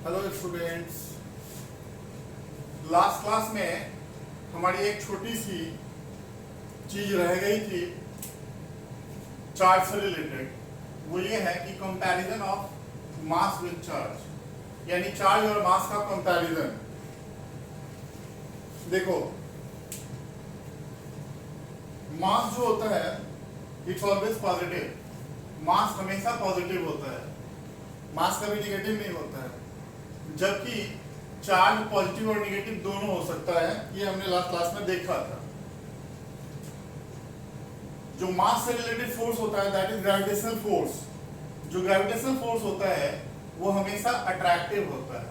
Hello students, last class में हमारी एक छोटी सी चीज रह गई थी चार्ज से रिलेटेड। वो ये है कि comparison of mass with charge, यानी चार्ज और मास का कंपैरिजन। देखो, मास जो होता है इट्स ऑलवेज पॉजिटिव। मास हमेशा पॉजिटिव होता है, मास कभी नेगेटिव नहीं होता है। जबकि चार्ज पॉजिटिव और नेगेटिव दोनों हो सकता है, ये हमने लास्ट क्लास में देखा था। जो मास से रिलेटेड फोर्स होता है दैट इज ग्रेविटेशनल फोर्स। जो ग्रेविटेशनल फोर्स होता है वो हमेशा अट्रैक्टिव होता है,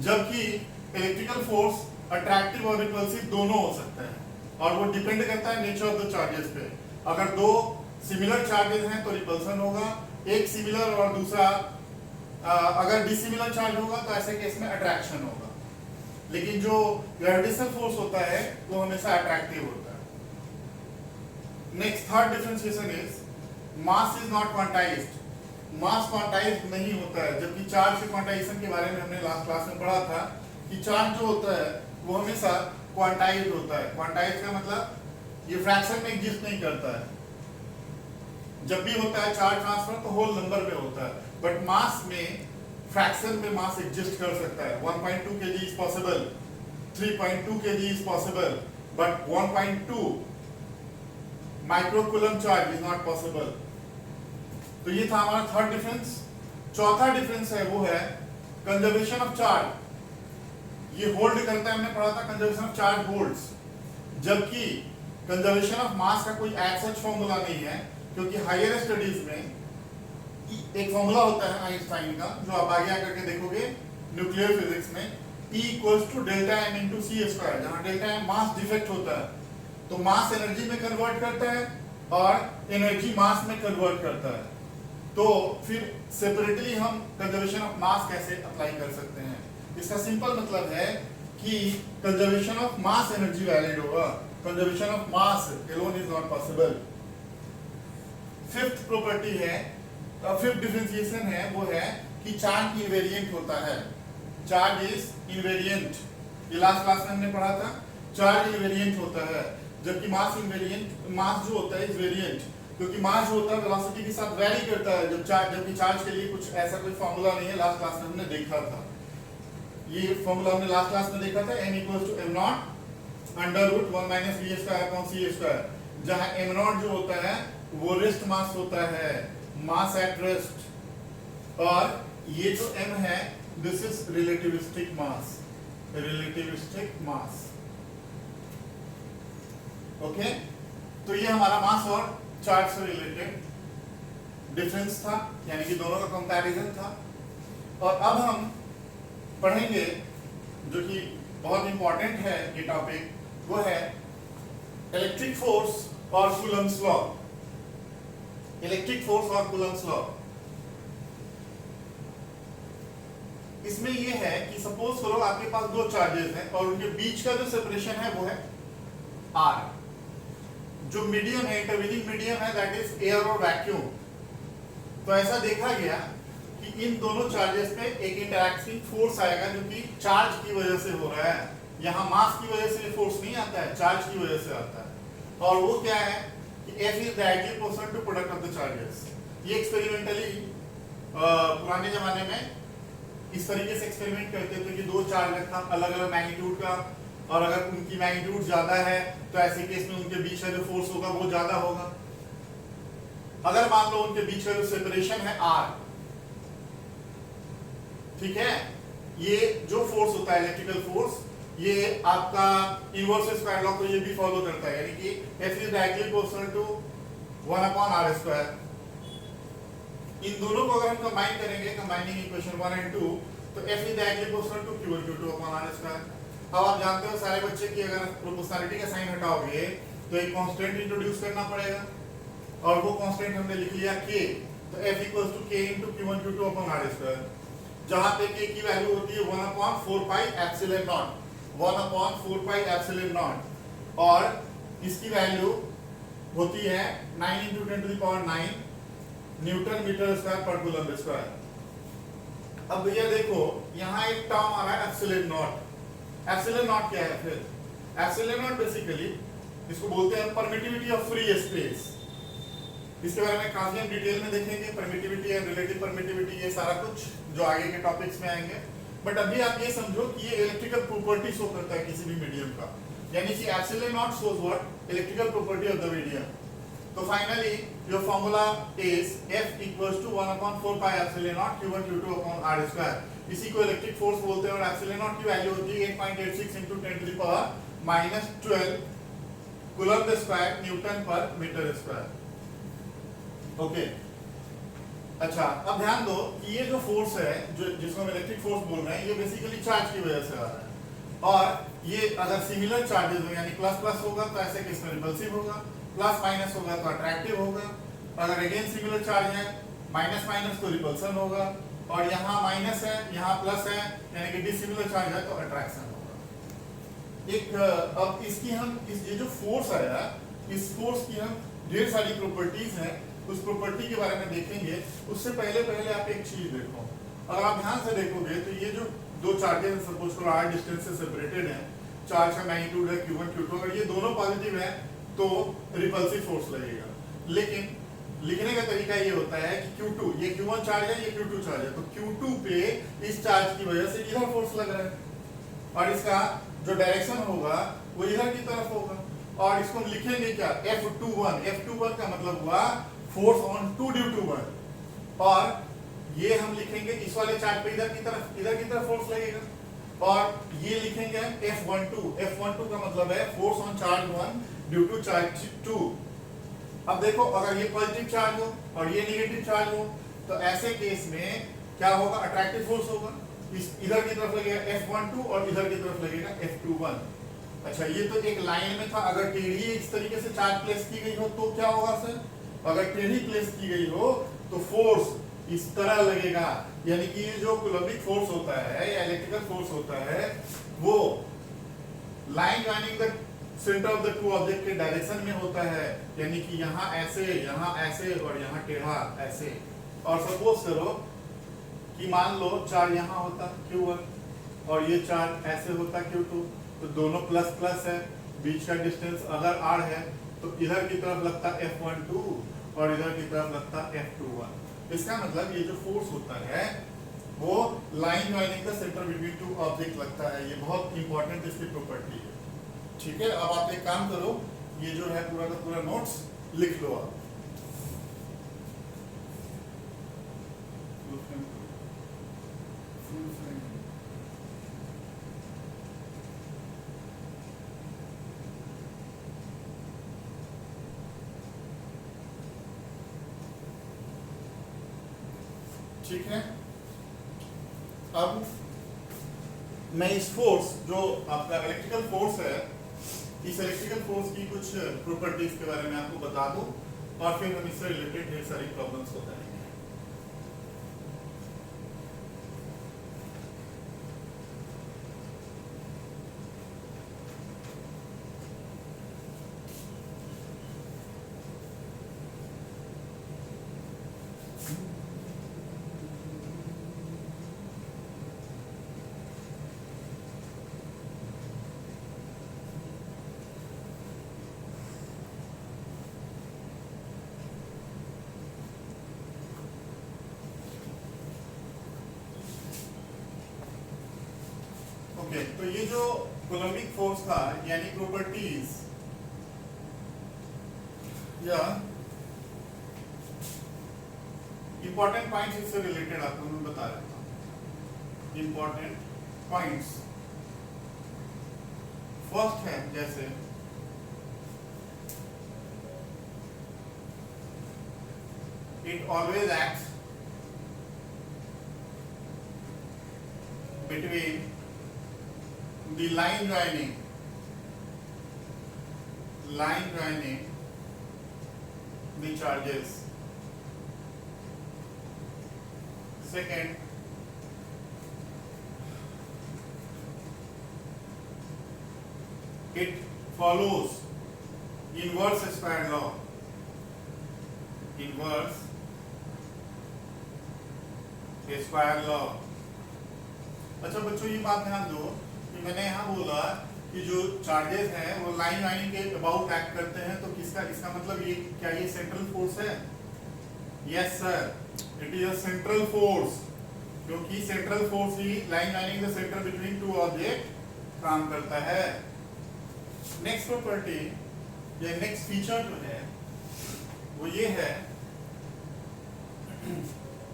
जबकि इलेक्ट्रिकल फोर्स अट्रैक्टिव और रिपल्सिव दोनों हो सकते हैं, और वो डिपेंड करता है नेचर ऑफ द चार्जेस पे। अगर दो सिमिलर चार्जेस हैं तो रिपल्सन होगा, एक सिमिलर और दूसरा अगर डिसिमिलर चार्ज होगा तो ऐसे केस में अट्रैक्शन होगा। लेकिन जो ग्रेविटेशनल फोर्स होता है वो हमेशा अट्रैक्टिव होता है। Next third differentiation is mass is not quantized. Mass quantized नहीं होता है, जबकि चार्ज के क्वांटाइजेशन के बारे में हमने लास्ट क्लास में पढ़ा था कि चार्ज जो होता है वो हमेशा क्वांटाइज्ड होता है। क्वांटाइज्ड का मतलब ये फ्रैक्शन में एग्जिस्ट नहीं करता है। जब भी होता है चार्ज ट्रांसफर तो होल नंबर में होता है, बट मास में फ्रैक्शन में मास एग्जिस्ट कर सकता है। 1.2 kg is possible, 3.2 kg is possible, but 1.2 microcoulomb charge is not possible. तो ये था हमारा थर्ड डिफरेंस। चौथा डिफरेंस है वो है कंजर्वेशन ऑफ चार्ज। ये होल्ड करता है, हमने पढ़ा था कंजर्वेशन ऑफ चार्ज होल्ड्स, जबकि कंजर्वेशन ऑफ मास का कोई एज सच फॉर्मूला नहीं है, क्योंकि हायर स्टडीज में एक फॉर्मूला होता है आइंस्टाइन का, जो आप आगे आकर के देखोगे न्यूक्लियर फिजिक्स में, E equals to delta m into C square, जहां डेल्टा m मास डिफेक्ट होता है। तो मास एनर्जी में कन्वर्ट करता है और एनर्जी मास में कन्वर्ट करता है। तो फिर सेपरेटली हम कंजर्वेशन ऑफ मास कैसे अप्लाई कर सकते हैं? इसका सिंपल मतलब है कि conservation of mass energy valid होगा, conservation of mass alone is not possible. Fifth property है, फिफ्थ डिफरेंशिएशन है वो है कि चार्ज इनवेरिएंट होता है। चार्ज इज इनवेरिएंट, ये लास्ट क्लास में हमने पढ़ा था। चार्ज इनवेरिएंट होता है, जबकि मास इनवेरिएंट, मास जो होता है इज वेरिएंट, क्योंकि मास जो होता है वेलोसिटी के साथ वेरी करता है। जबकि चार्ज के लिए कुछ ऐसा कोई फॉर्मूला नहीं है, लास्ट क्लास में हमने देखा था। ये फॉर्मूला हमने लास्ट क्लास में देखा था, m equals to m naught under root 1 minus v square upon c square, जहां m नॉट जो होता है वो रेस्ट मास होता है, मास एट रेस्ट, और ये जो m है this is relativistic mass, relativistic mass. Okay, तो ये हमारा मास और चार्ज से रिलेटेड डिफरेंस था, यानी कि दोनों का कंपैरिजन था। और अब हम पढ़ेंगे जो कि बहुत इंपॉर्टेंट है ये टॉपिक, वो है इलेक्ट्रिक फोर्स और कूलम्ब्स लॉ। इलेक्ट्रिक फोर्स और कूलम्ब्स लॉ, इसमें ये है कि सपोज करो आपके पास दो चार्जेस हैं और उनके बीच का जो सेपरेशन है वो है r। जो मीडियम है, इंटरवीनिंग मीडियम है, दैट इज एयर और वैक्यूम। तो ऐसा देखा गया कि इन दोनों चार्जेस पे एक इंटरैक्टिंग फोर्स आएगा जो कि चार्ज की वजह से हो रहा है। यहाँ मास की वजह से फोर्स नहीं आता है, चार्ज की वजह से आता है। और वो क्या है कि F is the ideal portion to product of the charges। ये एक्सपेरिमेंटली पुराने जमाने में इस तरीके से एक्सपेरिमेंट करते थे कि दो चार्ज रखा अलग अलग मैग्नीट्यूड का, और अगर उनकी मैग्नीट्यूड ज्यादा है तो ऐसे केस में उनके बीच का जो फोर्स होगा वो ज्यादा होगा। अगर मान लो उनके बीच का जो सेपरेशन है r, ठीक है, ये जो फोर्स होता है इलेक्ट्रिकल फोर्स, ये आपका इनवर्स स्क्वायर लॉ को ये भी फॉलो करता है, यानी कि F is directly proportional to 1 upon r square। इन दोनों को अगर हम कंबाइन करेंगे, कंबाइनिंग इक्वेशन 1 और 2, तो F is directly proportional to Q into 2 upon r square। अब आप जानते हो सारे बच्चे कि अगर प्रोपोर्शनलिटी का साइन हटाओगे तो एक कांस्टेंट इंट्रोड्यूस करना पड़ेगा, और वो कांस्टेंट हमने लिख लिया k। तो F equals to k into Q into 2 upon r square, जहां पे k की वैल्यू होती है 1 upon 4 pi epsilon naught, 1 upon 4 pi epsilon naught, और इसकी वैल्यू होती है 9 into 10 to the power 9 newton metre square per coulomb square. अब भैया देखो यहाँ एक टर्म आ रहा है एप्सिलॉन नॉट। एप्सिलॉन नॉट क्या है फिर? एप्सिलॉन नॉट बेसिकली इसको बोलते हैं परमिटिविटी ऑफ फ्री स्पेस। इसके बारे में काफी हम डिटेल में देखेंगे, परमिटिविटी एंड रिलेटिव परमिटिविटी, ये सारा कुछ जो आगे के टॉपिक्स में आएंगे। बट अभी आप ये समझो कि ये इलेक्ट्रिकल प्रॉपर्टी शो करता है किसी भी मीडियम का, यानी कि epsilon naught shows what electrical property of the medium. तो finally your formula is F equals to 1/4 pi epsilon naught Q1 Q2 upon R square। इसी को इलेक्ट्रिक फोर्स बोलते हैं और एप्सिलॉन नॉट की वैल्यू होती है 8.86 into 10 to the power -12 coulomb square Newton पर मीटर स्क्वायर। ओके अच्छा, अब ध्यान दो कि ये जो फोर्स है जो जिसको हम इलेक्ट्रिक फोर्स बोल रहे हैं, ये बेसिकली चार्ज की वजह से आ रहा है। और ये अगर सिमिलर चार्जेस हो यानी प्लस प्लस होगा तो ऐसे केस में रिपल्सिव होगा, प्लस माइनस होगा तो अट्रैक्टिव होगा। अगर अगेन सिमिलर चार्ज है माइनस माइनस तो रिपल्सन होगा, और यहाँ माइनस है यहाँ प्लस है यानी कि डिसिमिलर चार्ज है तो अट्रैक्शन होगा। एक अब इसकी हम ये जो फोर्स आया, इस फोर्स की हम ढेर सारी प्रॉपर्टीज हैं, उस प्रॉपर्टी के बारे में देखेंगे। उससे पहले आप एक चीज देखो, अगर आप ध्यान से देखोगे तो ये जो दो चार्जेस सपोज करो r डिस्टेंस से सेपरेटेड हैं, चार्ज का मैग्नीट्यूड है Q1 Q2, अगर ये दोनों पॉजिटिव है तो रिपल्सिव फोर्स लगेगा। लेकिन लिखने का तरीका ये होता है कि Q2, ये Q1 चार्ज है ये Q2 चार्ज है, तो Q2 पे इस चार्ज की वजह से इधर फोर्स लग रहा है और इसका जो डायरेक्शन होगा वो इधर की तरफ होगा। और इसको हम लिखेंगे क्या? F21। F21 का मतलब हुआ फोर्स ऑन 2 ड्यू टू 1, और ये हम लिखेंगे इस वाले चार्ज पे इधर की तरफ फोर्स लगेगा। और ये लिखेंगे हम F12। F12 का मतलब है force on charge 1 due to charge 2। अब देखो अगर ये पॉजिटिव चार्ज हो और ये नेगेटिव चार्ज हो तो ऐसे केस में क्या होगा? अट्रैक्टिव फोर्स होगा, इधर की तरफ लगेगा F12 और इधर की तरफ लगेगा F21। अच्छा, ये तो एक लाइन में था। अगर टेढ़ी इस तरीके से चार्ज प्लेस की गई हो तो क्या होगा सर? अगर टेढ़ी प्लेस की गई हो तो फोर्स इस तरह लगेगा, यानी कि ये जो कूलम्बिक फोर्स होता है या इलेक्ट्रिकल फोर्स होता है वो line joining the centre of the two object के डायरेक्शन में होता है, यानी कि यहाँ ऐसे और यहाँ टेढ़ा ऐसे। और सपोज करो कि मान लो चार्ज यहाँ होता Q1 और ये चार्ज ऐसे होता Q2, तो दोनों प्लस प्लस है, बीच का डिस्टेंस अगर R है तो इधर की तरफ लगता F12 और इधर की तरफ लगता F21। इसका मतलब ये जो फोर्स होता है वो line joining the centre between two object लगता है। ये बहुत इंपॉर्टेंट इसकी प्रॉपर्टी है। ठीक है, अब आप एक काम करो, ये जो है पूरा का पूरा नोट्स लिख लो आप। ठीक है, अब मैं इस फोर्स जो आपका इलेक्ट्रिकल फोर्स है, इस इलेक्ट्रिकल फोर्स की कुछ प्रॉपर्टीज के बारे में आपको बता दूं और फिर हम इससे रिलेटेड ढेर सारी प्रॉब्लम्स को करेंगे। तो ये जो कूलम्बिक फोर्स था यानी प्रॉपर्टीज या इंपॉर्टेंट पॉइंट्स इससे रिलेटेड आपको मैं बता देता हूं। इंपॉर्टेंट पॉइंट्स फर्स्ट है जैसे it always acts between the line joining the charges. Second, it follows inverse square law. Inverse square law. अच्छा बच्चों ये बात ध्यान दो कि मैंने यहाँ बोला कि जो चार्जेस हैं वो लाइन लाइन के अबाउट एक्ट करते हैं, तो किसका इसका मतलब ये क्या ये सेंट्रल फोर्स है? Yes sir, it is a central force, क्योंकि सेंट्रल फोर्स ही line lining the centre between two object काम करता है। नेक्स्ट प्रॉपर्टी या नेक्स्ट फीचर जो है वो ये है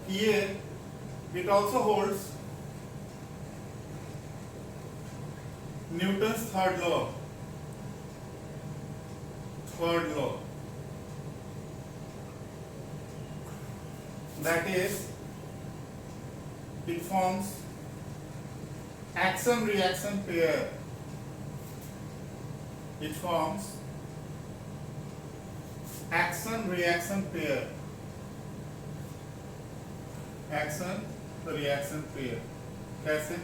कि ये it also holds Newton's third law, that is it forms action reaction pair. It forms action reaction pair. Action reaction pair कैसे?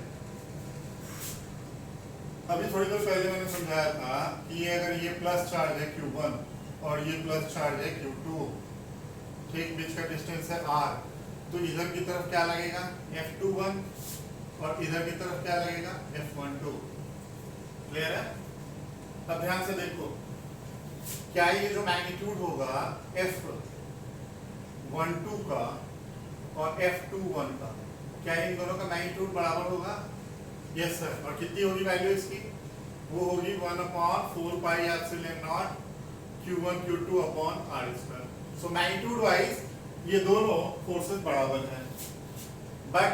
अभी थोड़ी देर पहले मैंने समझाया था कि अगर ये प्लस चार्ज है Q1 और ये प्लस चार्ज है Q2, ठीक, बीच का डिस्टेंस है R, तो इधर की तरफ क्या लगेगा F21 और इधर की तरफ क्या लगेगा F12। क्लियर है? अब ध्यान से देखो, क्या ये जो मैग्नीट्यूड होगा F12 का और F21 का, क्या इन दोनों का मैग्नीट्यूड बराबर होगा? Yes sir. और कितनी होगी वैल्यू इसकी? वो होगी 1/4 pi epsilon naught Q1 Q2 upon R²। So magnitude wise ये दोनों फोर्सेस बराबर हैं, but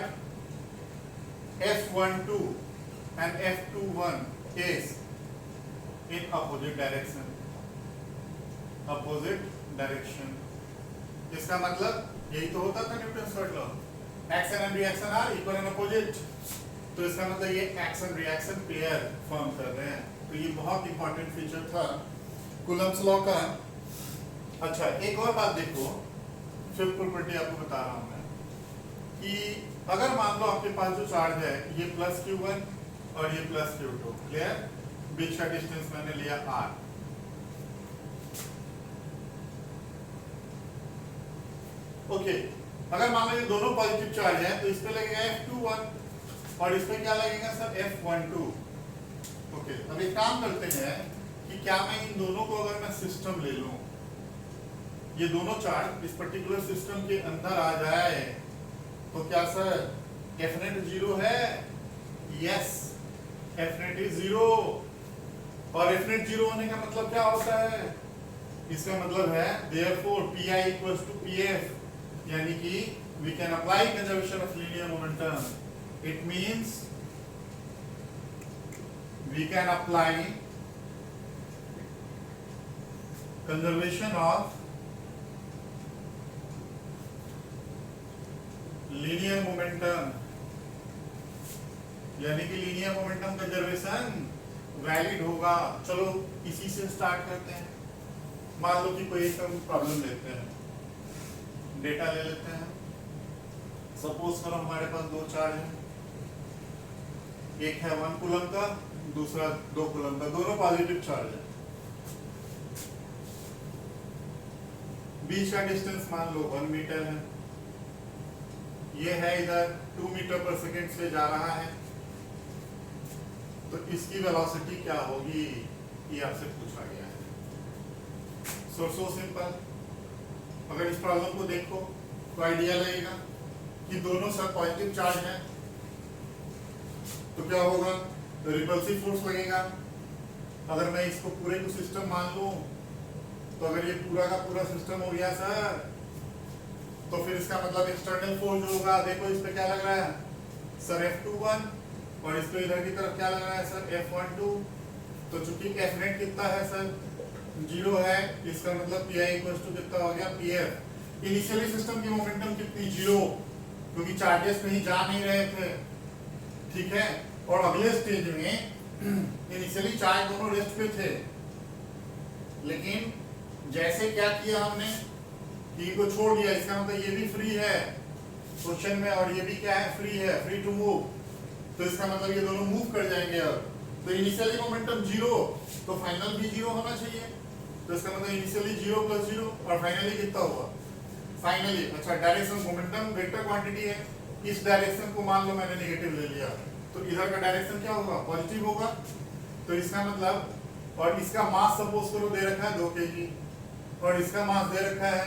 F12 and F21 is in opposite direction. Opposite direction, इसका मतलब यही तो होता था Newton's third law, action and reaction are equal and opposite. तो इसका मतलब ये एक्शन रिएक्शन पेयर फॉर्म कर रहे हैं, तो ये बहुत इंपॉर्टेंट फीचर था कूलम्ब्स लॉ का। अच्छा एक और बात देखो, फिफ्थ प्रॉपर्टी आपको बता रहा हूं मैं कि अगर मान लो आपके पास जो चार्ज है ये प्लस Q1 और ये प्लस Q2, क्लियर, बीच का डिस्टेंस मैंने लिया R। ओके, अगर मान लो ये दोनों पॉजिटिव चार्ज है तो इस पे लगेगा F21 और इस पे क्या लगेगा सर F12। ओके, अब एक काम करते हैं कि क्या मैं इन दोनों को अगर मैं सिस्टम ले लूं, ये दोनों चार्ज इस पर्टिकुलर सिस्टम के अंदर आ जाए तो क्या सर Fnet 0 है? Yes, Fnet is 0। और Fnet 0 होने का मतलब क्या होता है? इसका मतलब है therefore Pi equals to Pf, यानी कि we can apply conservation of linear momentum. It means we can apply conservation of linear momentum, यानी कि linear momentum conservation वैलिड होगा। चलो इसी से स्टार्ट करते हैं। मान लो कि कोई एक प्रॉब्लम लेते हैं, डेटा ले लेते हैं। सपोज करो हमारे पास दो चार्ज है, एक है 1 कूलम का, दूसरा 2 कूलम का, दोनों पॉजिटिव चार्ज है। बीच का डिस्टेंस मान लो 1 मीटर है, ये है इधर 2 मीटर पर सेकेंड से जा रहा है, तो इसकी वेलोसिटी क्या होगी ये आपसे पूछा गया है। सो सिंपल, अगर इस प्रॉब्लम को देखो तो आइडिया लगेगा कि दोनों सब पॉजिटिव चार्ज हैं, तो क्या होगा, तो रिपल्सिव फोर्स लगेगा। अगर मैं इसको पूरे को सिस्टम मान लूं तो अगर ये पूरा का पूरा सिस्टम हो गया सर, तो फिर इसका मतलब एक्सटर्नल फोर्स जो होगा, देखो इस पे क्या लग रहा है सर F21 और इस पे इधर की तरफ क्या लग रहा है सर F12। तो चूंकि Fnet कितना है सर 0 है, इसका मतलब Pi इक्वल्स टू कितना हो गया Pf। इनिशियली सिस्टम की मोमेंटम कितनी 0, क्योंकि चार्जेस कहीं जा नहीं रहे थे, ठीक है। और अगले स्टेज में इनिशियली चार्ज दोनों रेस्ट पे थे, लेकिन जैसे क्या किया हमने कि को छोड़ दिया, इसका मतलब ये भी फ्री है क्वेश्चन में और ये भी क्या है, फ्री है, फ्री टू मूव। तो इसका मतलब ये दोनों मूव कर जाएंगे। अब तो इनिशियली मोमेंटम 0, तो फाइनल भी 0 होना चाहिए। तो इसका मतलब इनिशियली 0 + 0 और फाइनली कितना हुआ, फाइनली। अच्छा, डायरेक्शन मोमेंटम वेक्टर क्वांटिटी है, इस डायरेक्शन को मान लो मैंने नेगेटिव ले लिया, तो इधर का डायरेक्शन क्या होगा, पॉजिटिव होगा। तो इसका मतलब, और इसका मास सपोज करो दे रखा है 2 kg, और इसका मास दे रखा है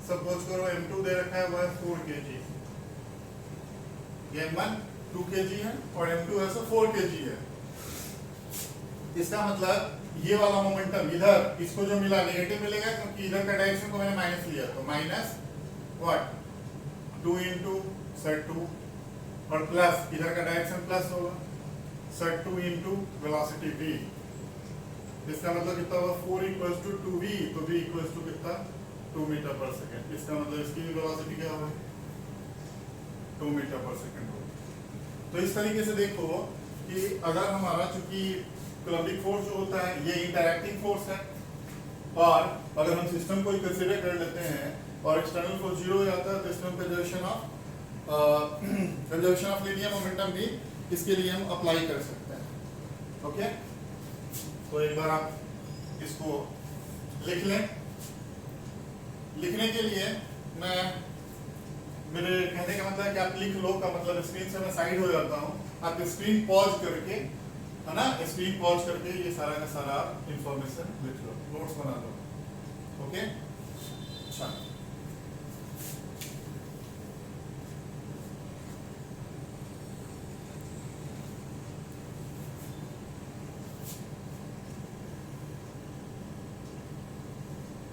सपोज करो m2 दे रखा है वो है 4 kg। ये m1 2 kg है और m2 है 4 kg है। इसका मतलब ये वाला मोमेंटम इधर इसको जो मिला नेगेटिव मिलेगा, क्योंकि इधर का डायरेक्शन को मैंने माइनस लिया, तो माइनस व्हाट 2 इंटू सर 2 और प्लस इधर का डायरेक्शन प्लस होगा सर 2 इंटू वेलोसिटी v। इसका मतलब कितना होगा 4 इक्वल्स टू 2v, तो v इक्वल्स टू कितना 2 मीटर पर सेकेंड। इसका मतलब इसकी वेलोसिटी क्या होगा 2 मीटर पर सेकेंड होगा। तो इस तरीके से देखो कि अगर हमारा चूंकि कूलम्बिक फोर्स जो होता है ये इंटरैक्टिंग फोर्स है, और अगर हम सिस्टम को कंसीडर कर लेते हैं और एक्सटर्नल फोर्स 0 हो जाता है तो इसमें कंजर्वेशन ऑफ लीनियर मोमेंटम भी इसके लिए हम अप्लाई कर सकते हैं। ओके, तो एक बार आप इसको लिख लें। लिखने के लिए मैं, मेरे कहने का मतलब है कि आप लिख लो का मतलब स्क्रीन से मैं साइड हो जाता हूँ, आप स्क्रीन पॉज करके, है ना, स्क्रीन पॉज करके ये सारा का सारा इंफॉर्मेशन लिख लो, नोट्स बना लो। ओके, अच्छा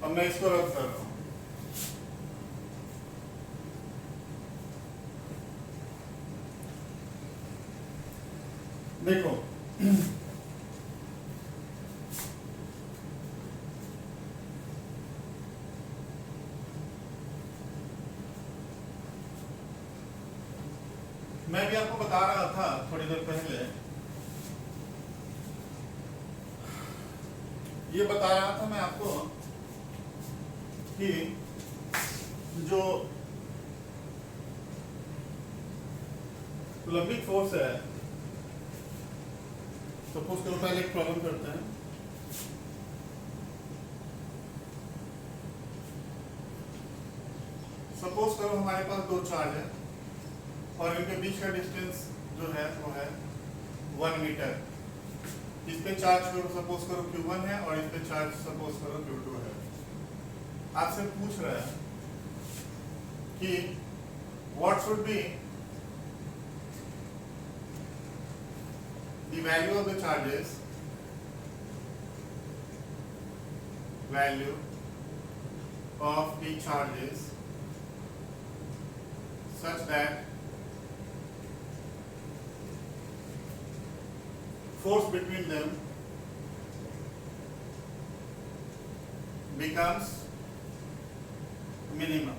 अब मैं इसको रद्द कर रहा हूं। देखो मैं भी आपको बता रहा था थोड़ी देर पहले, ये बता रहा था मैं आपको कि जो कूलम्बिक फोर्स है, सपोज करो पहले एक प्रॉब्लम करते हैं। सपोज करो हमारे पास 2 चार्ज है और इनके बीच का डिस्टेंस जो है वो है 1 मीटर। इस पे चार्ज करो सपोज करो Q1 है और इस पे चार्ज सपोज करो Q2 है। आपसे पूछ रहा है कि what should be the value of the charges, value of the charges such that force between them becomes minimum।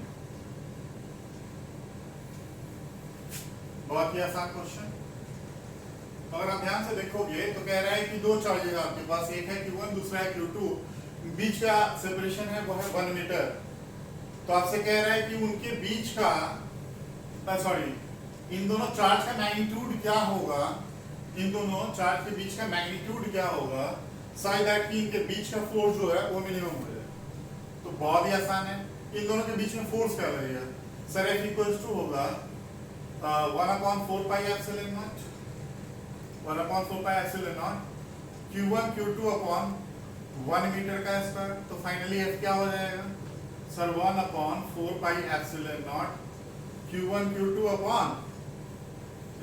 बहुत ही आसान क्वेश्चन। अगर आप ध्यान से देखोगे तो कह रहा है कि 2 चार्जेस आपके पास, एक है Q1 दूसरा है Q2, बीच का सेपरेशन है वो है 1 मीटर। तो आपसे कह रहा है कि उनके बीच का, सॉरी, इन दोनों चार्ज का मैग्नीट्यूड क्या होगा, इन दोनों चार्ज के बीच का मैग्नीट्यूड क्या होगा, सच दैट कि इनके बीच का फोर्स जो है वो मिनिमम हो जाए। तो बहुत ही आसान है, इन दोनों के बीच में फोर्स क्या लगेगा सर, F इक्वल्स टू होगा 1/4 pi epsilon naught, 1/4 pi epsilon naught Q1 Q2 upon 1 metre का स्क्वायर। तो फाइनली F क्या हो जाएगा sir, 1/4 pi epsilon naught Q1 Q2 upon,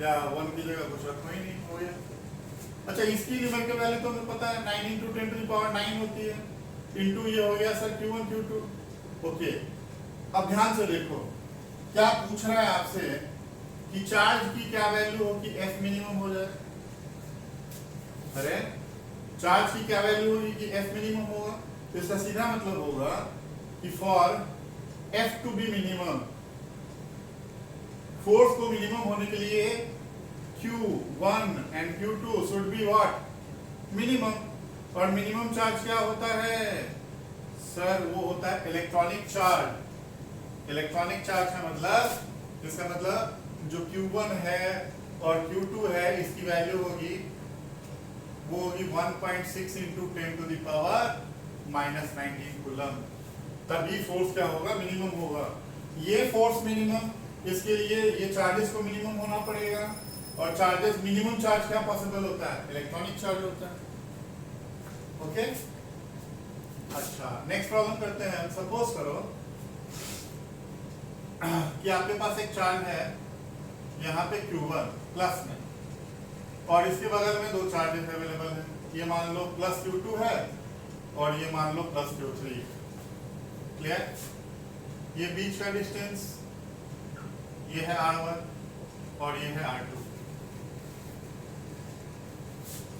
या 1 की जगह कुछ रखो ही नहीं, हो गया। अच्छा, इसकी न्यूमेरिकल वैल्यू तो हमें पता है 9 × 10⁻⁹ होती है, इंटू ये हो गया सर Q1 Q2। ओके, अब ध्यान से देखो क्या पूछ रहा है आपसे कि चार्ज की क्या वैल्यू हो कि F मिनिमम हो जाए। अरे चार्ज की क्या वैल्यू होगी कि F मिनिमम होगा, तो इसका सीधा मतलब होगा कि for F to be minimum, force को मिनिमम होने के लिए Q1 and Q2 should be what minimum. और मिनिमम चार्ज क्या होता है सर, वो होता है इलेक्ट्रॉनिक चार्ज। इलेक्ट्रॉनिक चार्ज का मतलब, इसका मतलब जो Q1 है और Q2 है इसकी वैल्यू होगी, वो होगी 1.6 × 10⁻⁻19 कूलम। तभी फोर्स क्या होगा, मिनिमम होगा। ये फोर्स मिनिमम, इसके लिए ये चार्जेस को मिनिमम होना पड़ेगा और चार्जेस मिनिमम चार्ज क्या पॉसिबल होता है, इलेक्ट्रॉनिक चार्ज होता है। ओके अच्छा नेक्स्ट प्रॉब्लम करते हैं। सपोज करो कि आपके पास एक चार्ज है यहाँ पे Q1 प्लस में, और इसके बगल में दो चार्जेस अवेलेबल हैं। ये मान लो प्लस Q2 है और ये मान लो प्लस Q3। क्लियर? ये बीच का डिस्टेंस ये है R1 और ये है R2।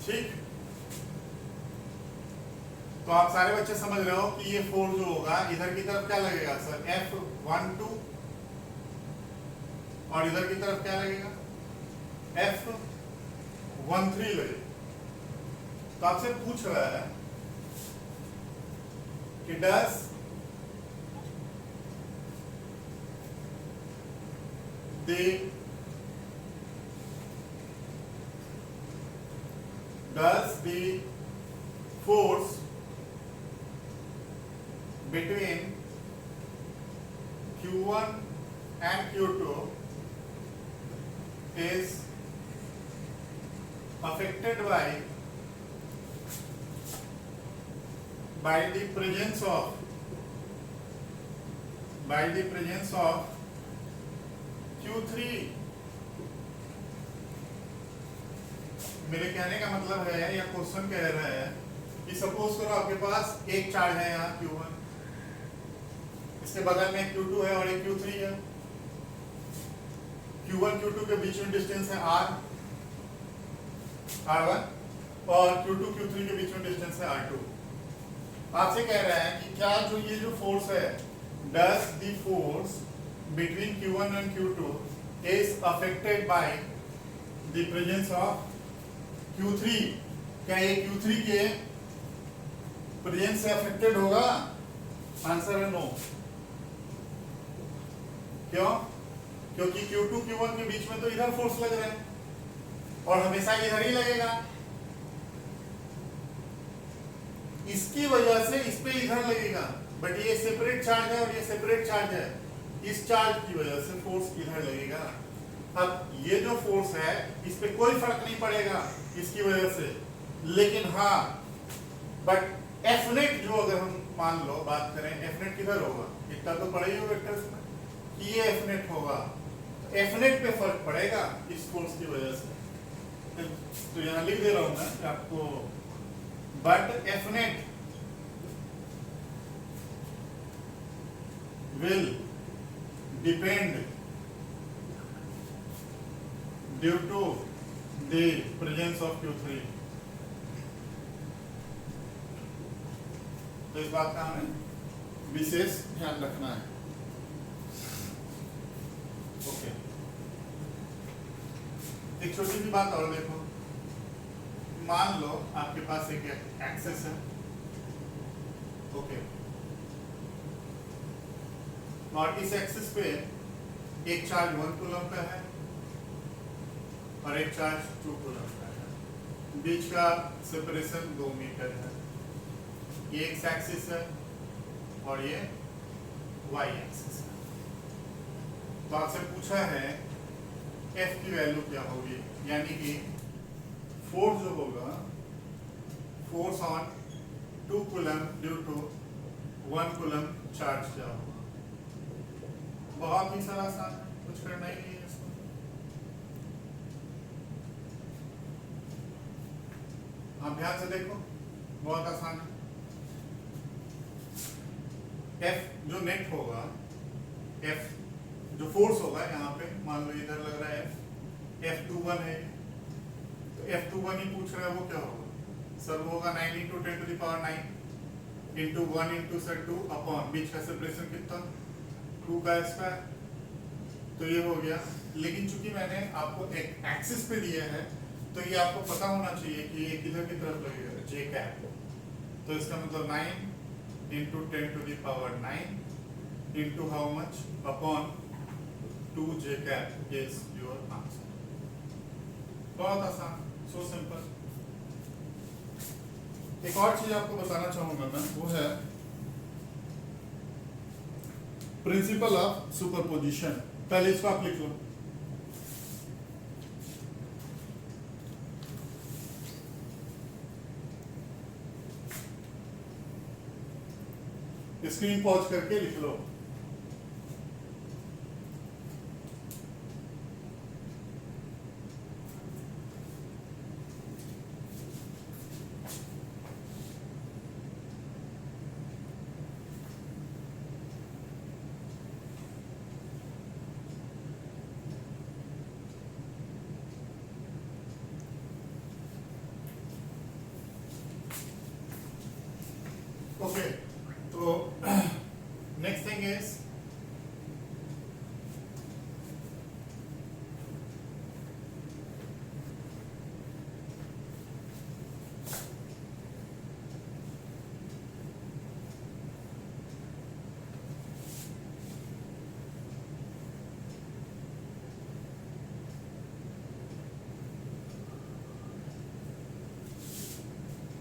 ठीक, तो आप सारे बच्चे समझ रहे हो कि ये फोर्स जो होगा इधर की तरफ क्या लगेगा सर, F12, और इधर की तरफ क्या लगेगा, F13 लगेगा। तो आपसे पूछ रहा है कि does the force between Q1 and Q2 is affected by the presence of Q3। मेरे कहने का मतलब है या क्वेश्चन कह रहा है कि सपोज करो आपके पास एक चार्ज है यहाँ Q1, इसके बगल में एक Q2 है और एक Q3 है। Q1 Q2 के बीच में डिस्टेंस है R1 और Q2 Q3 के बीच में डिस्टेंस है R2। आपसे कह रहा है कि क्या जो ये जो फोर्स है, does the force between Q1 and Q2 is affected by the presence of Q3। क्या ये Q3 के प्रेजेंस से अफेक्टेड होगा? आंसर है नो। क्यों? क्योंकि Q2 Q1 के बीच में तो इधर फोर्स लग रहा है और हमेशा इधर ही लगेगा। इसकी वजह से इस पे इधर लगेगा, बट ये सेपरेट चार्ज है और ये सेपरेट चार्ज है, इस चार्ज की वजह से फोर्स इधर लगेगा। अब ये जो फोर्स है इस पे कोई फर्क नहीं पड़ेगा इसकी वजह से, लेकिन हाँ बट F नेट जो अगर हम मान लो बात करें, F नेट किधर होगा, इतना तो पड़ा ही होगा वेक्टर्स में कि ये F नेट होगा, तो F नेट पे फर्क पड़ेगा इस फोर्स की वजह से। तो यहाँ लिख दे रहा हूं मैं आपको, but F net will depend due to the presence of Q3। तो इस बात का हमें विशेष ध्यान रखना है। ओके, एक छोटी सी बात और देखो, मान लो आपके पास एक एक्सेस है, ओके, और इस एक्सिस पे एक चार्ज 1 कूलम का है और एक चार्ज 2 कूलम का है, बीच का सेपरेशन 2 मीटर है। ये एक्स एक्सिस है और ये वाई एक्सिस है। तो आपसे पूछा है F की वैल्यू क्या होगी, यानी कि फोर्स जो होगा, force on 2 coulomb due to 1 coulomb charge क्या होगा। बहुत ही सरल आसान है, कुछ करना ही नहीं है इसको। आप ध्यान से देखो, बहुत आसान है। F जो नेट होगा, F जो फोर्स होगा यहाँ पे, मान लो इधर लग रहा है F21 है, तो F21 ही पूछ रहा है, वो क्या होगा सर, वो होगा 9 × 10⁹ इंटू 1 इंटू सर 2 अपॉन बीच का सेपरेशन कितना 2 का स्क्वायर। तो ये हो गया, लेकिन चूंकि मैंने आपको एक एक्सिस पे दिया है तो ये आपको पता होना चाहिए कि ये किधर की तरफ लगेगा, J कैप। तो इसका मतलब 9 into 10⁹ into how much upon 2 J cap is your answer. बहुत आसान, सो सिंपल। एक और चीज आपको बताना चाहूंगा मैं, वो है प्रिंसिपल ऑफ सुपरपोजिशन। पहले इसको आप लिख लो, स्क्रीन पॉज करके लिख लो। ओके, तो नेक्स्ट थिंग इज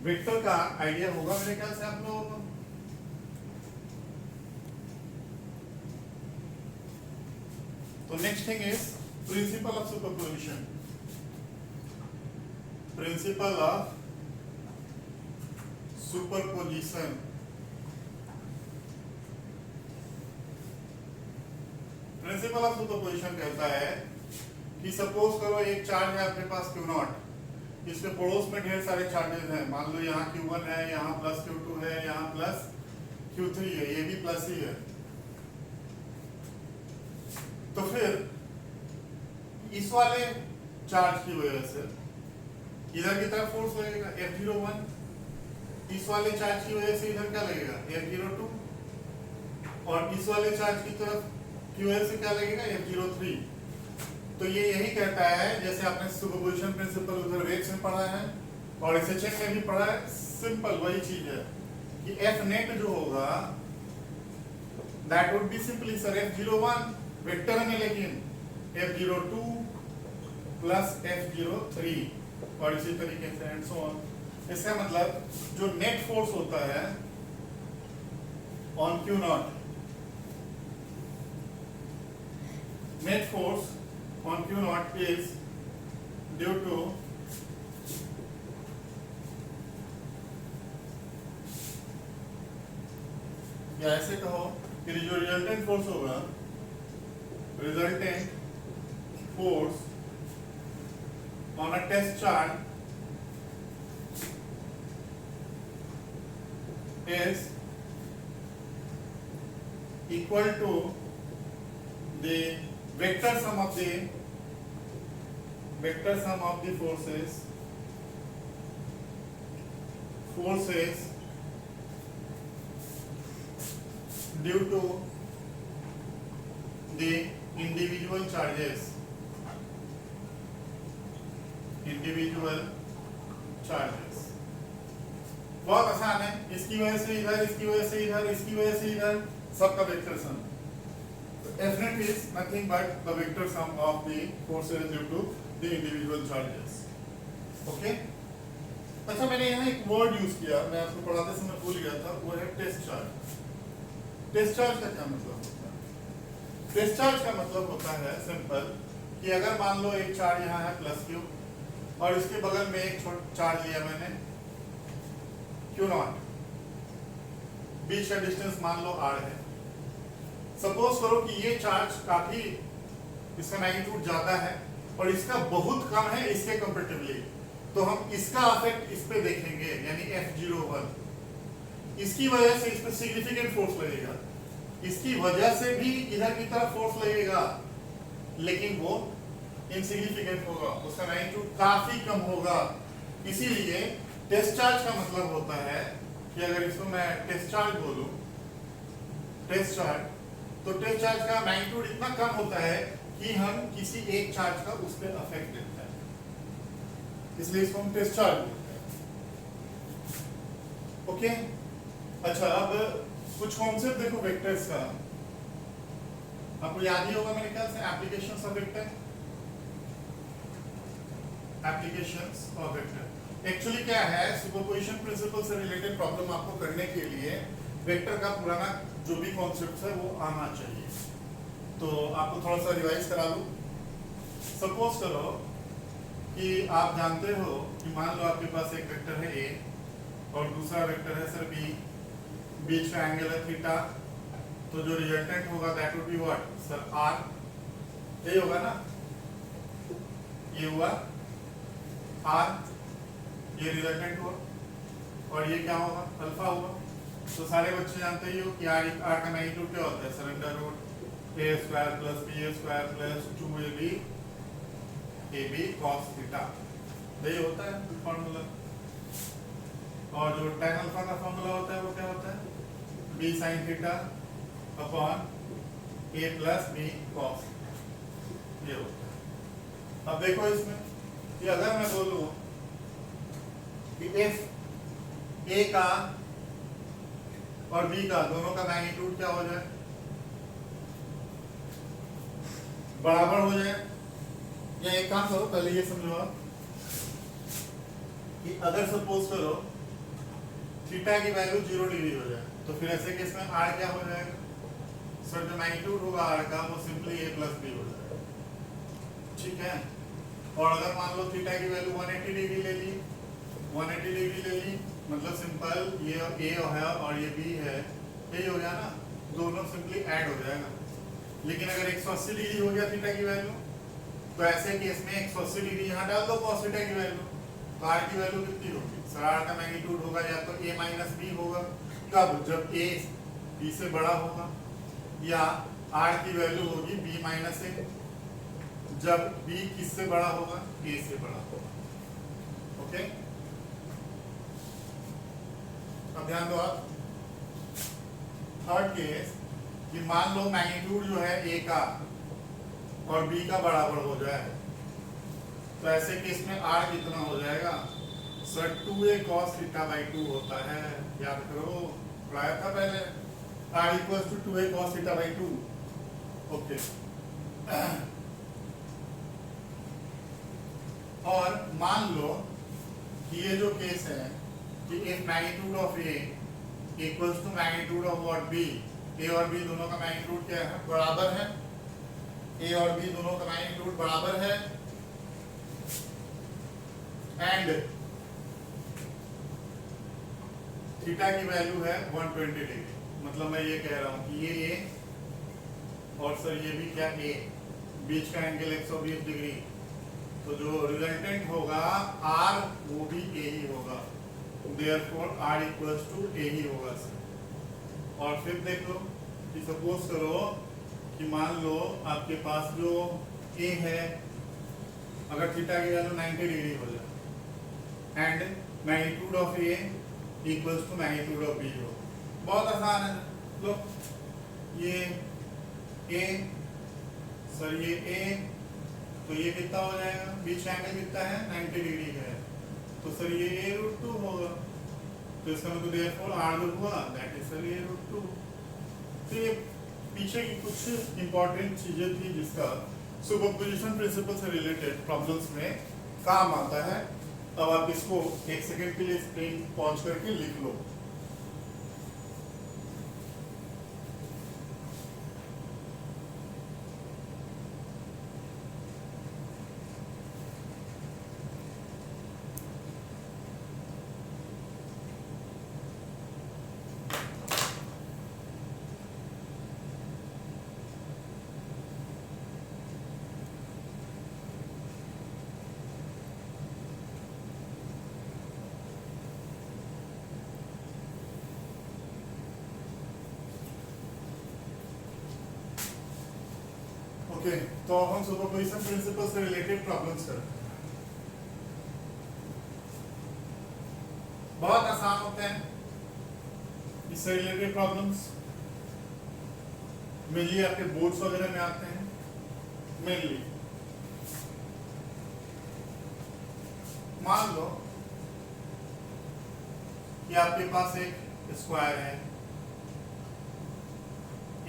वेक्टर का आइडिया होगा मेरे ख्याल से आप लोगों को। तो next thing is principle of superposition. Principle of superposition. Principle of superposition कहता है कि सपोज करो एक चार्ज है आपके पास Q0, इसके पड़ोस में ढेर सारे चार्जेस हैं। मान लो यहाँ Q1 है, यहाँ प्लस Q2 है, यहाँ प्लस Q3 है, ये भी प्लस ही है। तो फिर इस वाले चार्ज की वजह से इधर की तरफ फोर्स लगेगा F01, इस वाले चार्ज की वजह से इधर क्या लगेगा F02, और इस वाले चार्ज की तरफ की वजह से क्या लगेगा F03। तो ये यही कहता है, जैसे आपने सुपरपोजिशन प्रिंसिपल उधर वेव्स में पढ़ा है और इसे चेक में भी पढ़ा है, सिंपल वही चीज है कि F नेट जो होगा that would be simply sir F01 vector में, लेकिन F02 प्लस F03 और इसी तरीके से एंड सो ऑन। इसका मतलब जो नेट फोर्स होता है on Q0, net force on Q0 is due to या ऐसे कहो कि जो रिजल्टेंट फोर्स होगा, resultant force on a test charge is equal to the vector sum of the forces due to the individual charges। बहुत आसान है, इसकी वजह से इधर, इसकी वजह से इधर, इसकी वजह से इधर, सबका vector sum. F net is nothing but the vector sum of the forces due to the individual charges। Okay? अच्छा, मैंने यहाँ एक वर्ड यूज किया, मैं आपको पढ़ाते समय भूल गया था, वो है टेस्ट चार्ज। टेस्ट चार्ज का क्या मतलब होता है? टेस्ट चार्ज का मतलब होता है सिंपल कि अगर मान लो एक चार्ज यहाँ है प्लस Q और इसके बगल में एक छोटा चार्ज लिया मैंने Q0, बीच का डिस्टेंस मान लो R है। सपोज करो कि ये चार्ज काफी, इसका मैग्नीट्यूड ज्यादा है और इसका बहुत कम है इसके कंपैरेटिवली, तो हम इसका इफेक्ट इस पे देखेंगे, यानी F01। इसकी वजह से इस पे सिग्निफिकेंट फोर्स लगेगा, इसकी वजह से भी इधर की तरफ फोर्स लगेगा, लेकिन वो इनसिग्निफिकेंट होगा, उसका मैग्नीट्यूड काफी कम होगा। इसीलिए टेस्ट चार्ज का मतलब होता है कि अगर इसको मैं टेस्ट चार्ज बोलूं, टेस्ट चार्ज, तो टेस्ट चार्ज का मैग्नीट्यूड इतना कम होता है कि हम किसी एक चार्ज का उस पर अफेक्ट देता है, इसलिए इसको हम टेस्ट चार्ज बोलते हैं। ओके, अच्छा, अब कुछ कॉन्सेप्ट देखो वेक्टर्स का, आपको याद ही होगा मेरे ख्याल से, applications of vector. Applications of vector actually क्या है, सुपरपोजिशन प्रिंसिपल से रिलेटेड प्रॉब्लम आपको करने के लिए वेक्टर का पुराना जो भी कॉन्सेप्ट है वो आना चाहिए। तो आपको थोड़ा सा रिवाइज करा लूं। सपोज करो कि आप जानते हो कि मान लो आपके पास एक वेक्टर है A और दूसरा वेक्टर है सर B, बीच का एंगल है थीटा, तो जो रिजल्टेंट होगा that would be what sir R, यही होगा ना, ये हुआ आर, ये रिजल्टेंट हुआ, और ये क्या होगा अल्फा हुआ। तो सारे बच्चे जानते ही हो कि आर का मैग्नीट्यूड क्या होता है sir under root A square plus B A square plus 2ab ab cos theta, यही होता है फॉर्मूला। और जो tan अल्फा का फॉर्मूला होता है वो क्या होता है b sin theta upon a plus b cos, ये होता है। अब देखो इसमें कि अगर मैं बोलूं कि if a का और b का दोनों का मैग्नीट्यूड क्या हो जाए, बराबर हो जाए, या एक काम करो पहले ये समझो आप कि अगर सपोज करो थीटा की वैल्यू 0 डिग्री हो जाए, तो फिर ऐसे केस में r क्या हो जाएगा सर, जो मैग्नीट्यूड होगा r का वो सिंपली a प्लस b हो जाएगा, ठीक है। और अगर मान लो थीटा की वैल्यू 180 डिग्री ले ली, 180 डिग्री ले ली, मतलब सिंपल ये a है और ये b है, यही हो गया ना, दोनों सिंपली ऐड हो जाएगा। लेकिन अगर 180 डिग्री हो गया थीटा की वैल्यू, तो ऐसे केस में 180 डिग्री यहाँ डाल दो cos थीटा की वैल्यू, तो r की वैल्यू कितनी होगी सर, r का मैग्नीट्यूड होगा या तो a माइनस b होगा, कब जब a b से बड़ा होगा, या r की वैल्यू होगी b माइनस a जब b किससे बड़ा होगा, a से बड़ा होगा। ओके, अब ध्यान दो आप, थर्ड केस कि मान लो मैग्नीट्यूड जो है a का और b का बराबर हो जाए, तो ऐसे केस में r कितना हो जाएगा sir, 2a cos theta by 2 होता है, याद करो पढ़ाया था पहले, r equals to 2a cos theta by 2। Okay, और मान लो कि ये जो केस है कि if magnitude of a equals to magnitude of what b, a और b दोनों का मैग्नीट्यूड क्या है, बराबर है, a और b दोनों का मैग्नीट्यूड बराबर है, एंड थीटा की वैल्यू है 120 डिग्री, मतलब मैं ये कह रहा हूं कि ये a और सर ये भी क्या a, बीच का एंगल 120 डिग्री, तो जो रिजल्टेंट होगा r वो भी a ही होगा, therefore r equals to a ही होगा सर। और फिर देख लो कि सपोज करो कि मान लो आपके पास जो a है, अगर थीटा की वैल्यू 90 डिग्री हो जाए and magnitude of a equals to magnitude of b हो, बहुत आसान है। लो ये a सर, ये a, तो ये कितना हो जाएगा, बीच का एंगल कितना है 90 डिग्री का है, तो सर ये a√2 होगा, तो इसका मतलब देयरफॉर r जो हुआ दैट इज सर a√2। तो ये पीछे की कुछ इंपॉर्टेंट चीजें थी जिसका सुपरपोजिशन प्रिंसिपल से रिलेटेड प्रॉब्लम्स में काम आता है। अब आप इसको एक सेकंड के लिए स्क्रीन पॉज करके लिख लो। ओके, तो हम सुपरपोजिशन प्रिंसिपल से रिलेटेड प्रॉब्लम्स करते हैं। बहुत आसान होते हैं इससे रिलेटेड प्रॉब्लम्स, मेनली आपके बोर्ड्स वगैरह में आते हैं। मेनली मान लो कि आपके पास एक स्क्वायर है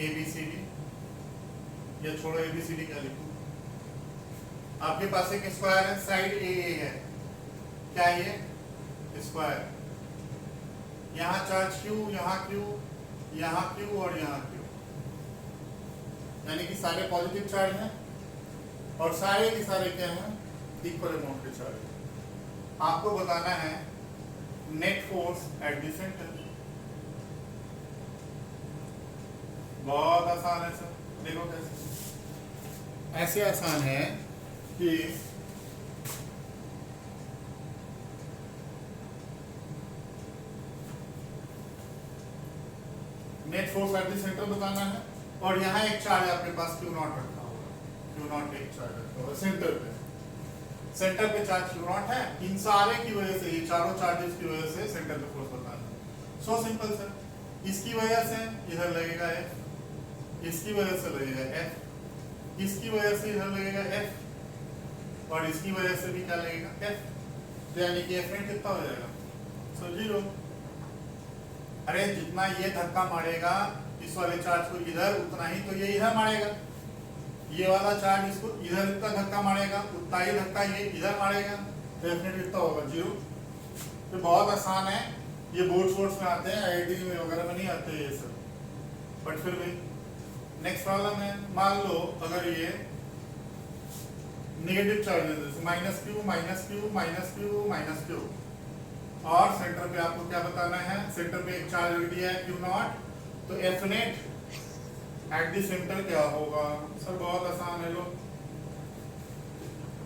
ABCD, या छोड़ो ABCD क्या लिखूं, आपके पास एक स्क्वायर है, साइड AA है, क्या ये स्क्वायर, यहाँ चार्ज Q, यहाँ Q, यहाँ Q और यहाँ Q, यानी कि सारे पॉजिटिव चार्ज हैं और सारे के सारे क्या हैं, इक्वल अमाउंट के चार्ज। आपको बताना है net force at the centre, बहुत आसान है सर, देखो कैसे। ऐसे आसान है कि net force at the centre बताना है, और यहाँ एक चार्ज आपके पास Q नॉट रखा होगा, Q नॉट एक चार्ज रखा होगा सेंटर पे, सेंटर पे चार्ज Q नॉट है। इन सारे की वजह से, ये चारों चार्जेस की वजह से सेंटर पे फोर्स बताना है। सो सिंपल सर, इसकी वजह से इधर लगेगा F, इसकी वजह से लगेगा F, इसकी वजह से इधर लगेगा F, और इसकी वजह से भी क्या लगेगा F, तो यानी कि F कितना हो जाएगा, सो 0। अरे जितना ये धक्का मारेगा इस वाले चार्ज को इधर, उतना ही तो ये इधर मारेगा। ये वाला चार्ज इसको इधर इतना धक्का मारेगा, उतना ही धक्का ये इधर मारेगा, तो डेफिनेटली कितना होगा 0। तो बहुत आसान है, ये बोर्ड सोर्स में आते हैं, आईआईटी में वगैरह में नहीं आते ये सब, बट फिर भी। नेक्स्ट प्रॉब्लम है, मान लो अगर ये negative charges minus Q minus Q minus Q minus Q, और सेंटर पे आपको क्या बताना है, सेंटर पे एक चार्ज रख दिया है Q नॉट, तो F net at the centre क्या होगा सर, बहुत आसान है लोग,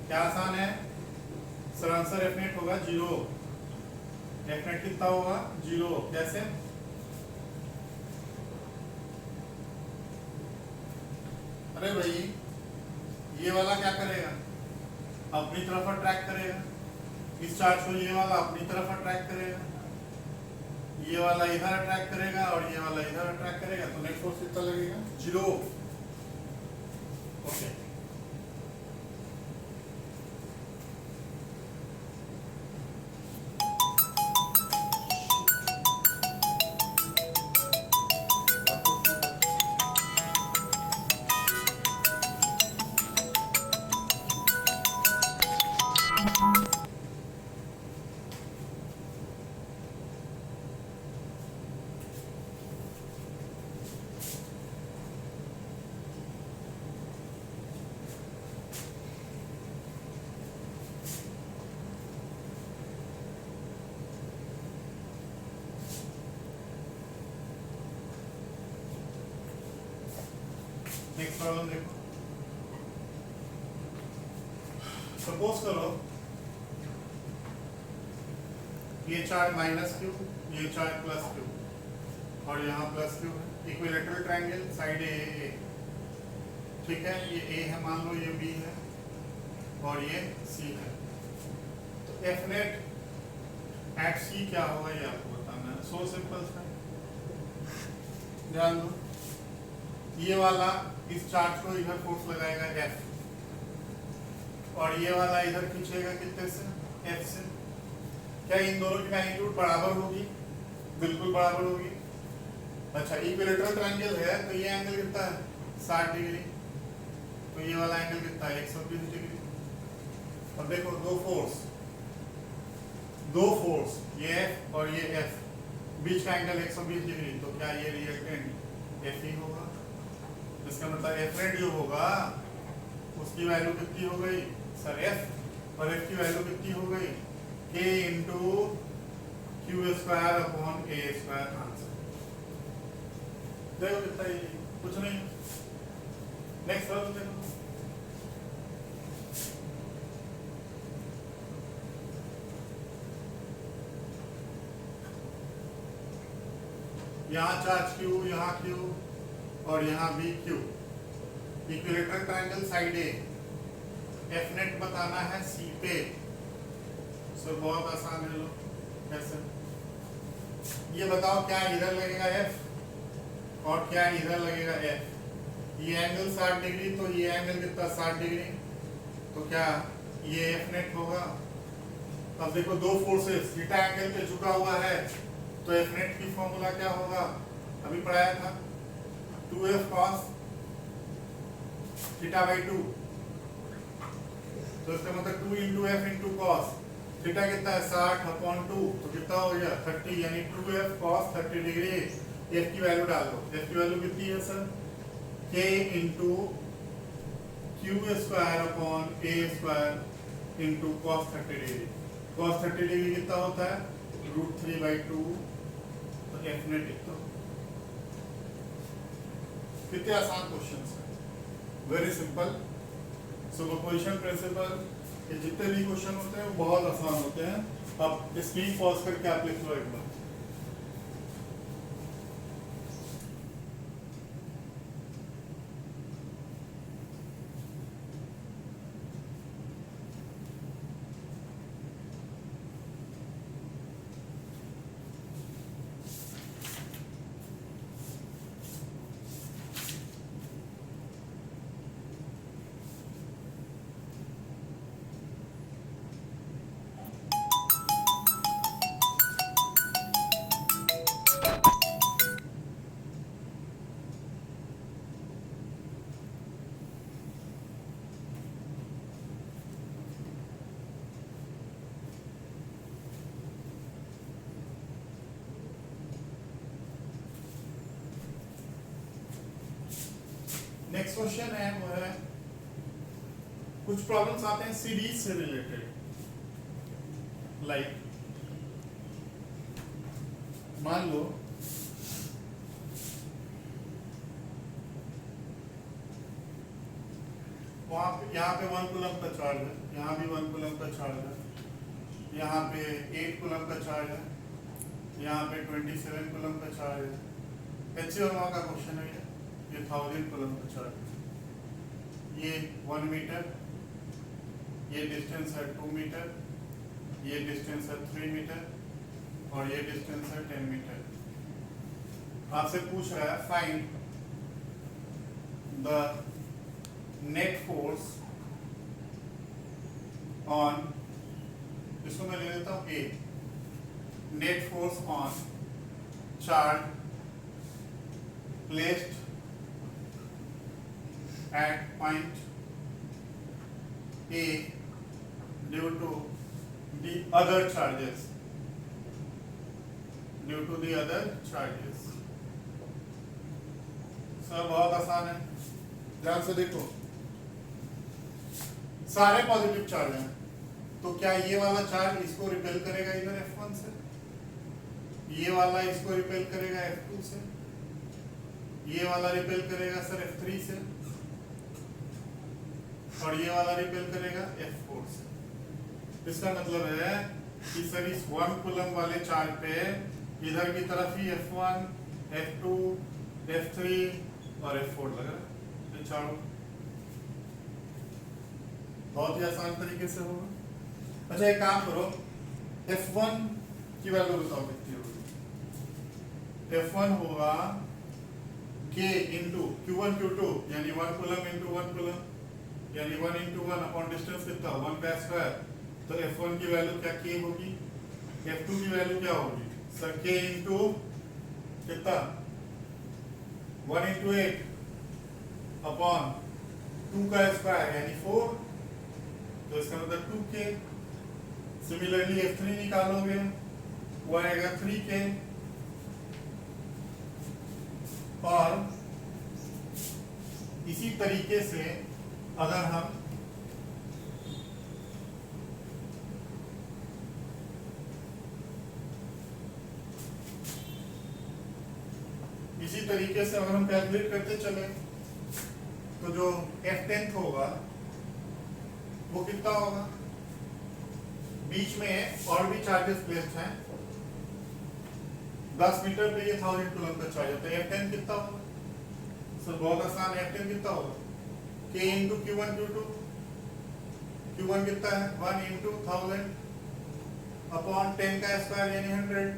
क्या आसान है सर, आंसर F नेट होगा 0। F नेट कितना होगा 0, कैसे, अरे भाई ये वाला क्या करेगा, अपनी तरफ अट्रैक्ट करेगा, इस चार्ज को ये वाला अपनी तरफ अट्रैक्ट करेगा, ये वाला इधर अट्रैक्ट करेगा, और ये वाला इधर अट्रैक्ट करेगा, तो नेट फोर्स कितना लगेगा 0। ओके, नेक्स्ट प्रॉब्लम देखो, सपोज करो ये चार्ज माइनस क्यू, ये चार्ज प्लस क्यू, और यहाँ प्लस क्यू है, इक्विलेटरल ट्रायंगल, साइड ए, ठीक है, ये ए है मान लो, ये बी है, और ये सी है, तो एफ नेट एट सी क्या होगा ये आपको बताना है। सो सिंपल है, ध्यान दो, ये वाला इस चार्ज को इधर फोर्स लगाएगा F, और ये वाला इधर खींचेगा कितने से, F से। क्या इन दोनों की मैग्नीट्यूड बराबर होगी, बिल्कुल बराबर होगी। अच्छा, इक्विलेटरल ट्रायंगल है तो ये एंगल कितना है 60 डिग्री, तो ये वाला एंगल कितना है 120 डिग्री। अब देखो दो फोर्स ये F और ये F, बीच का एंगल 120 डिग्री, तो क्या ये रिएक्टेंट F ही होगा। इसका मतलब F नेट जो होगा उसकी वैल्यू कितनी हो गई सर F, और F की वैल्यू कितनी हो गई K into Q square upon A square. Answer देखो कितना ही, कुछ नहीं। नेक्स्ट प्रॉब्लम देखो, यहाँ चार्ज Q, यहाँ Q, और यहाँ भी Q, इक्विलेटरल ट्रायंगल साइड ए, F नेट बताना है C पे। सो बहुत आसान है लो, कैसे ये बताओ, क्या इधर लगेगा F और क्या इधर लगेगा F। ये एंगल 60 डिग्री, तो ये एंगल कितना 60 डिग्री, तो क्या ये F नेट होगा। अब देखो दो फोर्सेस थीटा एंगल पे झुका हुआ है, तो F नेट की फॉर्मूला क्या होगा, अभी पढ़ाया था 2F cos थीटा बाई 2, तो इसका मतलब 2 into F into cos, theta कितना है 60 अपॉन 2, तो कितना हो गया 30, यानी 2F cos 30 डिग्री। F की वैल्यू डाल दो, F की वैल्यू कितनी है sir K into Q square upon A square into cos 30 degree. cos 30 degree कितना होता है √3/2, तो F नेट कितना, कितने आसान क्वेश्चन है, वेरी सिंपल। सुपरपोजिशन प्रिंसिपल के जितने भी क्वेश्चन होते हैं वो बहुत आसान होते हैं। अब स्क्रीन पॉज करके आप लिख लो एक बार। नेक्स्ट क्वेश्चन है वो है, कुछ प्रॉब्लम्स आते हैं सीरीज से रिलेटेड, लाइक मान लो वहां पे यहाँ पे 1 कूलम का चार्ज है, यहाँ भी 1 कूलम का चार्ज है, यहाँ पे 8 कूलम का चार्ज है, यहाँ पे 27 कूलम का चार्ज है। HCl का क्वेश्चन है ये 1000 कूलम का चार्ज है। ये 1 मीटर, ये डिस्टेंस है 2 मीटर, ये डिस्टेंस है 3 मीटर और ये डिस्टेंस है 10 मीटर। आपसे पूछ रहा है find the net force on, इसको मैं ले लेता हूं A, net force on charge placed at point A due to the other charges, due to the other charges। Sir बहुत आसान है, ध्यान से देखो, सारे पॉजिटिव चार्ज हैं, तो क्या ये वाला चार्ज इसको रिपेल करेगा इधर F1 से, ये वाला इसको रिपेल करेगा F2 से, ये वाला रिपेल करेगा सर F3 से और ये वाला रिपेल करेगा F4 से। इसका मतलब है कि सर इस 1 कूलम वाले चार्ज पे इधर की तरफ ही F1, F2, F3 और F4 लगा, ये चारों बहुत ही आसान तरीके से होगा। अच्छा एक काम करो, F1 की वैल्यू बताओ कितनी होगी। F1 होगा K इंटू Q1 Q2 यानी 1 कूलम इंटू 1 कूलम यानी 1 इंटू 1 अपॉन डिस्टेंस कितना 1 का स्क्वायर, तो F1 की वैल्यू क्या K होगी, F2 की वैल्यू क्या होगी सर K इंटू कितना 1 इंटू 8 अपॉन 2 का स्क्वायर यानी 4, तो इसका मतलब 2K। सिमिलरली F3 निकालोगे वो आएगा 3K और इसी तरीके से अगर हम कैलकुलेट करते चले तो जो F10 होगा वो कितना होगा, बीच में और भी चार्जेस प्लेस्ड हैं, 10 मीटर पे ये 1000 कूलम का चार्ज है, तो F10 कितना होगा सर, बहुत आसान, F10 कितना होगा K into Q1 Q2, Q1 कितना है 1 इंटू 1000 अपॉन 10 का स्क्वायर यानी 100,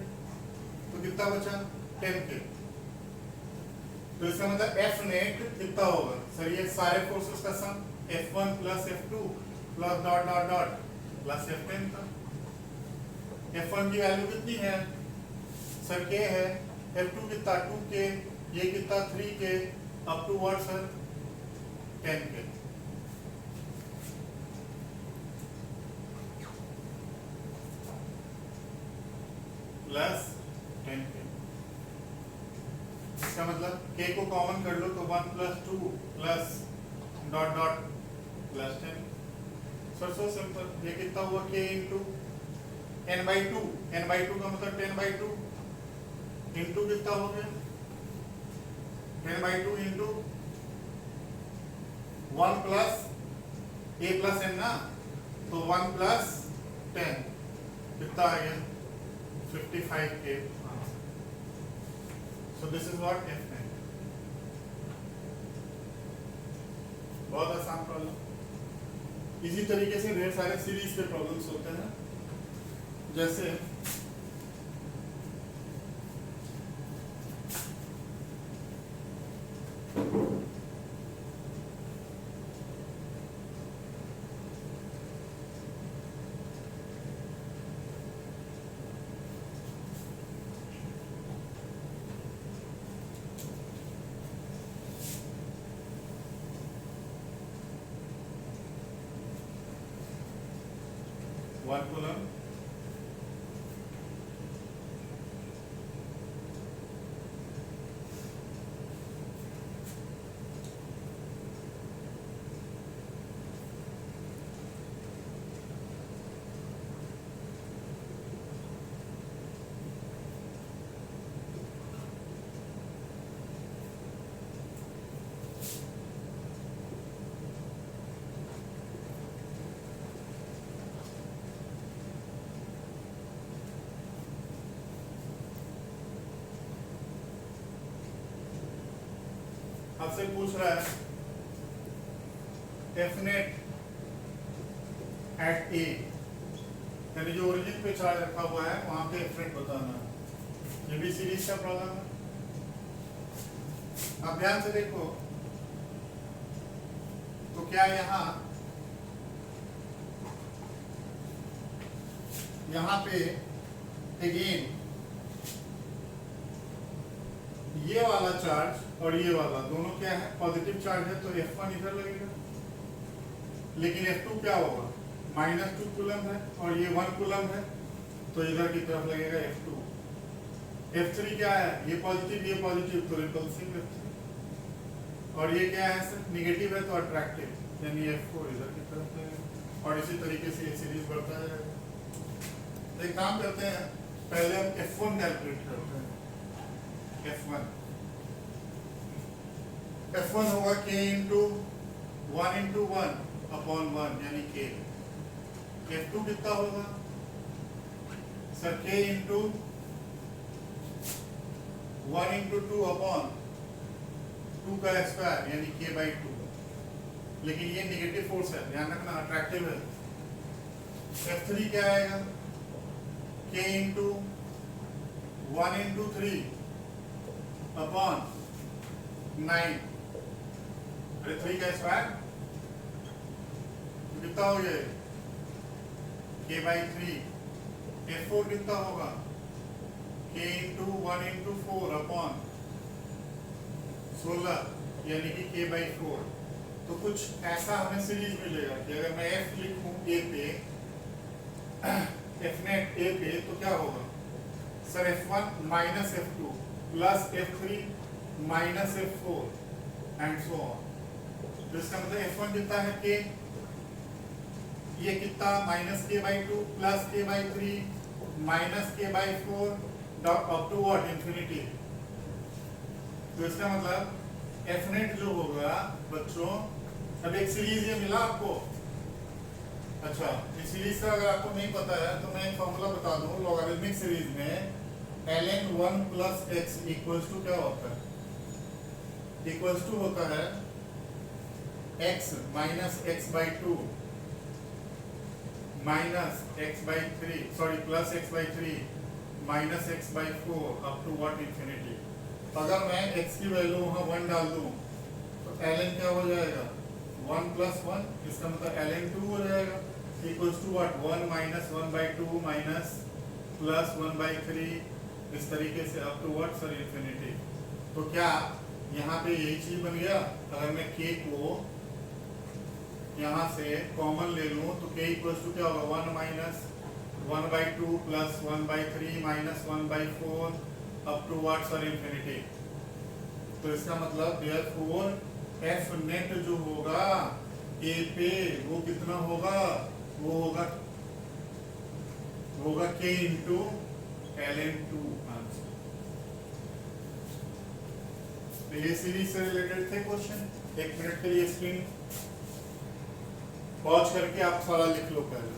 तो कितना बचा 10K। तो इसका मतलब F नेट कितना होगा सर, ये सारे फोर्सेस का सम F1 plus F2 plus dot dot dot plus F10 का। F1 की वैल्यू कितनी है सर K है, F2 कितना 2K, ये कितना 3K up to what sir 10K। Plus 10K, इसका मतलब K को कॉमन कर लो तो 1 plus 2 plus dot dot plus 10। Sir so simple, ये कितना हुआ K इंटू n/2, n/2 का मतलब 10/2 इंटू कितना हो गया 10/2 into 1 plus a plus n ना, तो 1 प्लस 10 कितना आ गया 55k। So this is what f net। बहुत आसान प्रॉब्लम। इसी तरीके से ढेर सारे सीरीज के प्रॉब्लम्स होते हैं, जैसे वन कूलम आपसे पूछ रहा है एफ नेट एट ए, यानी जो ओरिजिन पे चार्ज रखा हुआ है वहां पे एफ नेट बताना है। ये भी सीरीज का प्रॉब्लम है। अब ध्यान से देखो, तो क्या यहाँ पे अगेन ये वाला चार्ज और ये वाला दोनों क्या है, पॉजिटिव चार्ज है, तो F1 इधर लगेगा। लेकिन F2 क्या होगा, -2 कूलम है और ये 1 कूलम है, तो इधर की तरफ लगेगा F2। F3 क्या है, ये पॉजिटिव तो रिपल्सिव F3, और ये क्या है सर, निगेटिव है तो अट्रैक्टिव, यानी F4 इधर की तरफ लगेगा। और इसी तरीके से ये सीरीज बढ़ता है। एक काम करते हैं, पहले हम F1 कैलकुलेट करते हैं। F1 होगा K इंटू 1 इंटू 1 अपॉन 1 यानी K। F2 कितना होगा sir, K into 1 into 2 upon 2 का स्क्वायर यानी K/2। लेकिन ये निगेटिव फोर्स है, ध्यान रखना, अट्रैक्टिव है। F3 क्या आएगा, K इंटू 1 इंटू 3 अपॉन 9, अरे 3 का स्क्वायर कितना हो गया, K/3। F4 कितना होगा, K इंटू 1 इंटू 4 अपॉन 16 यानी कि K/4। तो कुछ ऐसा हमें सीरीज मिलेगा कि अगर मैं F लिखूं A पे, F नेट A पे, तो क्या होगा sir, F1 minus F2 plus F3 minus F4 and so on. तो इसका मतलब F1 कितना है K, ये कितना -K/2 plus K/3 minus K/4 up to what, infinity. तो इसका मतलब F नेट जो होगा बच्चों, अब एक सीरीज ये मिला आपको। अच्छा, इस सीरीज का अगर आपको नहीं पता है तो मैं एक फॉर्मूला बता दूं, लॉगरिथमिक सीरीज में ln 1 plus x equals to क्या होता है, इक्वल्स टू होता है x minus x/2 minus x/3 sorry plus x/3 minus x/4 up to what, infinity. अगर मैं x की वैल्यू वहां 1 डाल दूं तो ln क्या हो जाएगा, 1 प्लस 1, इसका मतलब ln 2 हो जाएगा, equals to what, 1 minus 1/2 minus plus 1/3, इस तरीके से up to what sir, infinity. तो क्या यहाँ पे यही चीज बन गया, अगर मैं k को यहाँ से कॉमन ले लूं तो k इक्वल्स टू क्या होगा, 1 minus 1/2 plus 1/3 minus 1/4 up to what sir, infinity. तो इसका मतलब देयरफॉर F नेट जो होगा A पे वो कितना होगा, वो होगा K इंटू ln 2 आंसर। तो ये सीरीज से रिलेटेड थे क्वेश्चन। 1 मिनट के लिए स्क्रीन पॉज करके आप सारा लिख लो पहले।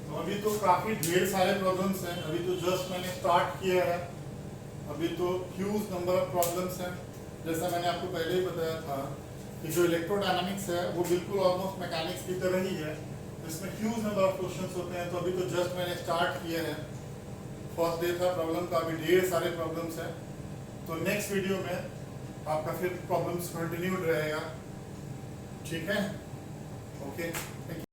तो अभी तो काफी ढेर सारे प्रॉब्लम्स हैं, अभी तो जस्ट मैंने स्टार्ट किया है, अभी तो ह्यूज नंबर ऑफ प्रॉब्लम्स हैं। जैसा मैंने आपको पहले ही बताया था कि जो इलेक्ट्रोडायनामिक्स है वो बिल्कुल ऑलमोस्ट मैकेनिक्स की तरह ही है, इसमें ह्यूज नंबर ऑफ क्वेश्चंस होते हैं। तो अभी तो जस्ट मैंने स्टार्ट किया है, फर्स्ट डे था प्रॉब्लम का, अभी ढेर सारे प्रॉब्लम्स हैं। तो नेक्स्ट वीडियो में आपका फिर प्रॉब्लम्स कंटिन्यूड रहेगा, ठीक है? ओके।